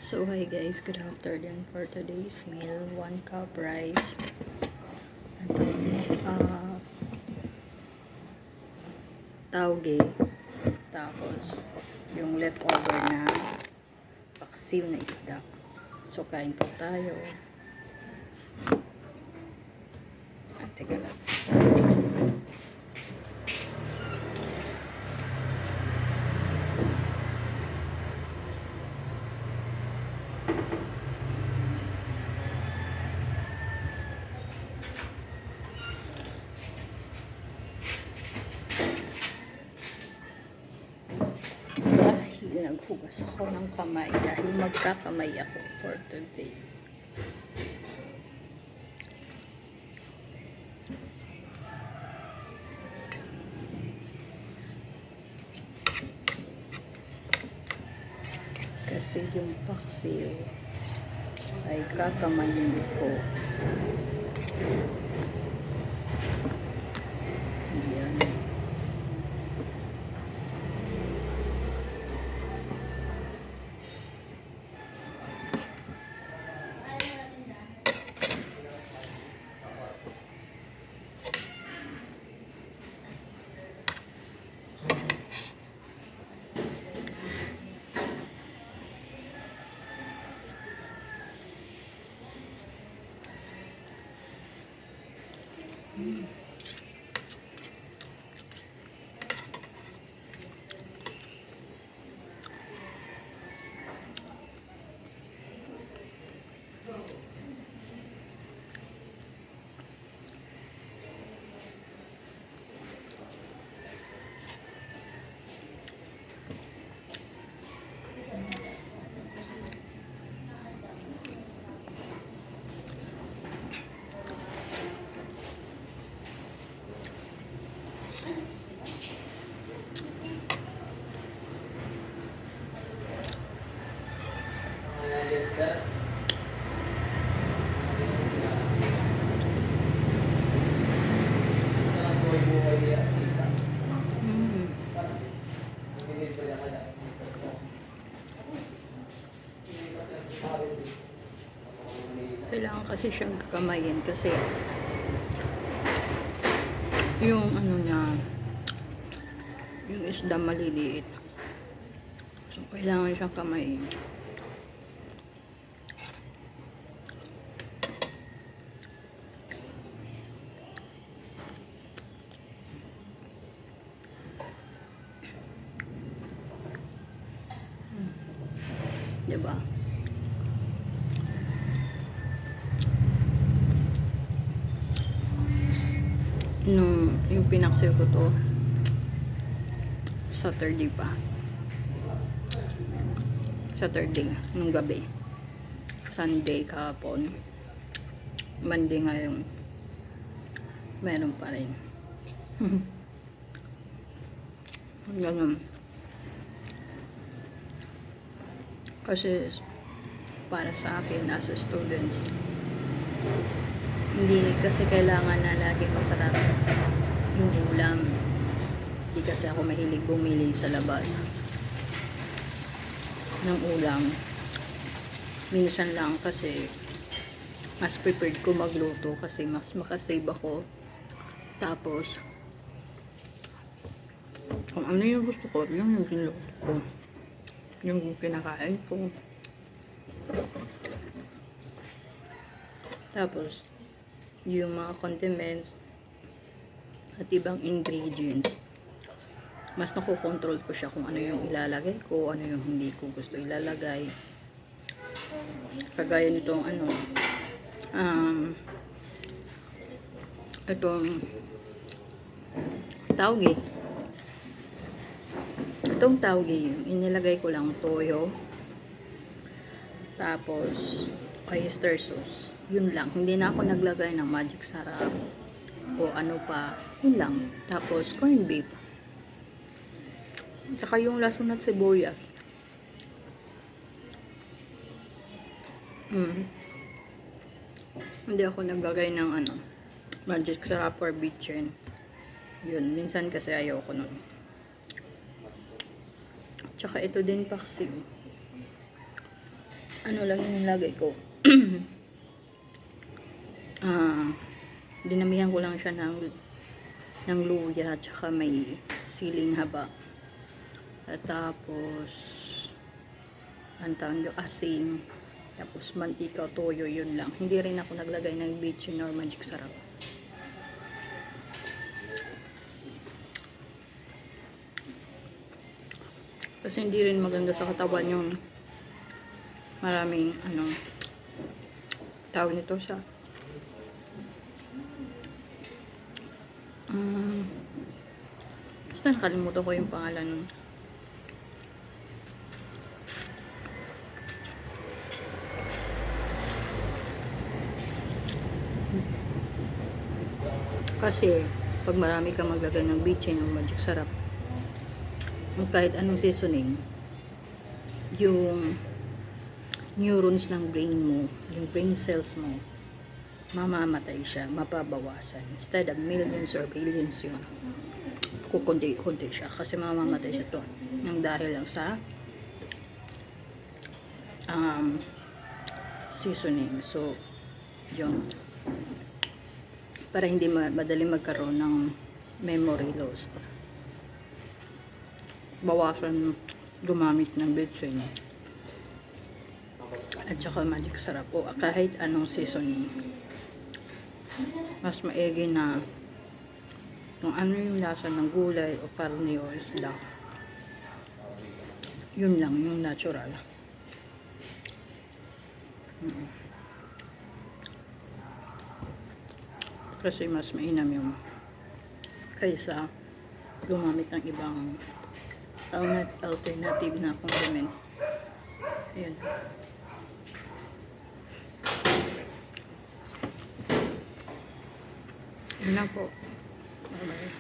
So hi guys, good afternoon. For today's meal, 1 cup rice, uh, tauge, tapos yung leftover na paksiw na isda. So kain po tayo. Teka lang. Dahil naghugas ako ng kamay, dahil magkakamay ako for today. Kasi yung paksiw ay kakamayin ko. Yan. Kailangan kasi siyang kakamayin kasi yung ano niya, yung isda maliliit. So kailangan siyang kamayin. Diba? Nung yung pinaksiw ko to Saturday nung gabi, Sunday kahapon, Monday ngayon, meron pa rin. Ganun. Kasi para sa akin as a students, hindi kasi kailangan na lagi masarap yung ulam. Hindi kasi ako mahilig bumili sa labas ng ulam. Minsan lang kasi mas prepared ko magluto kasi mas makasave ako. Tapos kung ano yung gusto ko, yung niluto ko, yung kinakain ko. Tapos yung mga condiments at ibang ingredients, mas nakokontrol ko siya kung ano yung ilalagay ko, ano yung hindi ko gusto ilalagay. Kagaya nitong ano, itong tauge. Itong tauge, yung inilagay ko lang toyo, tapos oyster sauce. Yun lang. Hindi na ako naglagay ng magic sarap o ano pa. Yun lang. Tapos corned beef. Tsaka yung lason at sibuyas. Hindi ako naglagay ng ano, magic sarap or bitchin. Yun. Minsan kasi ayoko nun. Tsaka ito din paksiw. ano lang yung nilagay ko. Dinamihan ko lang siya ng luya at saka may siling haba. At tapos ang tawag yung asin, tapos mantika, toyo, yun lang. Hindi rin ako naglagay ng bitchin or magic sarap. Kasi hindi rin maganda sa katawan yung maraming tawag nito sa basta nakalimutan ko yung pangalan. Kasi pag marami kang maglagay ng bitchin o magic sarap, kahit anong seasoning, yung neurons ng brain mo, yung brain cells mo, mamamatay siya, mapabawasan. Instead of millions or billions yun, kukunti-kunti siya kasi mamamatay siya to ng dahil lang sa seasoning. So yun, para hindi madali magkaroon ng memory loss, bawasan gumamit ng bitchin at saka magic sarap o kahit anong seasoning. Mas maigi na kung ano yung lasa ng gulay o karne o isda, yun lang yung natural. Kasi mas mainam yung kaysa gumamit ng ibang alternative na condiments. Ayan. Yun lang po. Bye-bye.